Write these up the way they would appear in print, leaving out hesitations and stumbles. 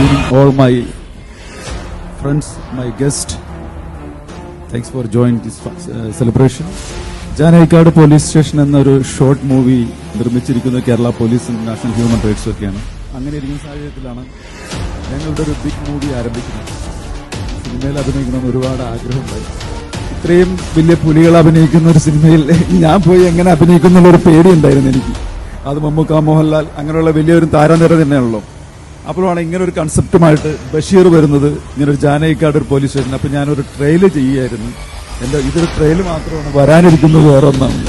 evening, all my friends, my guests. Thanks for joining this celebration. Janaikkad police station എന്നൊരു short movie നിർമ്മിച്ചിരിക്കുന്നത് കേരള പോലീസും national human റൈറ്റ്സും ഒക്കെയാണ്. അങ്ങനെ ഇരിക്കുന്ന സാഹചര്യത്തിലാണ് ഞങ്ങളുടെ ഒരു ബിഗ് മൂവി ആരംഭിക്കുന്നത്. സിനിമയിൽ അഭിനയിക്കണമെന്ന് ഒരുപാട് ആഗ്രഹമുണ്ടായി. ഇത്രയും വലിയ പുലികൾ അഭിനയിക്കുന്ന ഒരു സിനിമയിൽ ഞാൻ പോയി എങ്ങനെ അഭിനയിക്കുന്നുള്ളൊരു പേടിയുണ്ടായിരുന്നു എനിക്ക്. അത് മമ്മൂക്ക, മോഹൻലാൽ അങ്ങനെയുള്ള വലിയൊരു താരനിര തന്നെയാണല്ലോ. അപ്പോഴാണ് ഇങ്ങനെ ഒരു കൺസെപ്റ്റുമായിട്ട് ബഷീർ വരുന്നത്, ഇങ്ങനൊരു ജാനൈക്കാട് ഒരു പോലീസ് സ്റ്റേഷൻ. അപ്പൊ ഞാനൊരു ട്രെയില് ചെയ്യുമായിരുന്നു. ഇതൊരു ട്രെയില് മാത്രമാണ്, വരാനിരിക്കുന്നത് വേറെ ഒന്നാണ്.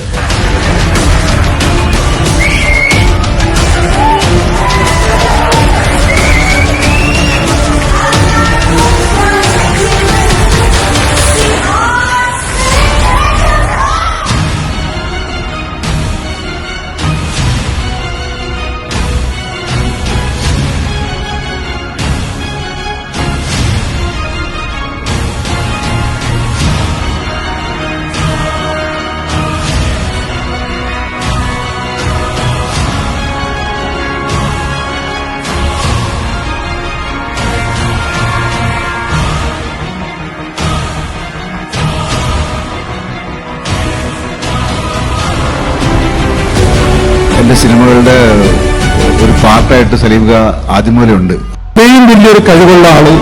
എന്റെ സിനിമകളുടെ ഒരു പാർട്ടായിട്ട് സലീംക ആദ്യം മുതലേ ഉണ്ട്. ഇത്രയും വലിയൊരു കഴിവുള്ള ആള്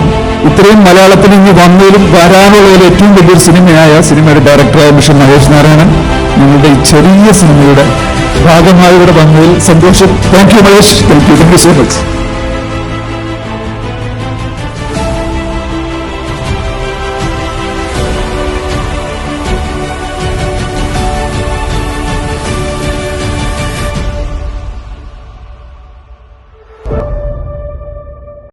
ഇത്രയും മലയാളത്തിൽ ഇനി വന്നതിലും വരാനുള്ളതിൽ ഏറ്റവും വലിയൊരു സിനിമയുടെ ഡയറക്ടറായ മിസ്റ്റർ മഹേഷ് നാരായണൻ ഞങ്ങളുടെ ഈ ചെറിയ സിനിമയുടെ ഭാഗമായി ഇവിടെ വന്നതിൽ സന്തോഷം. Thank you Mahesh. Thank you so much.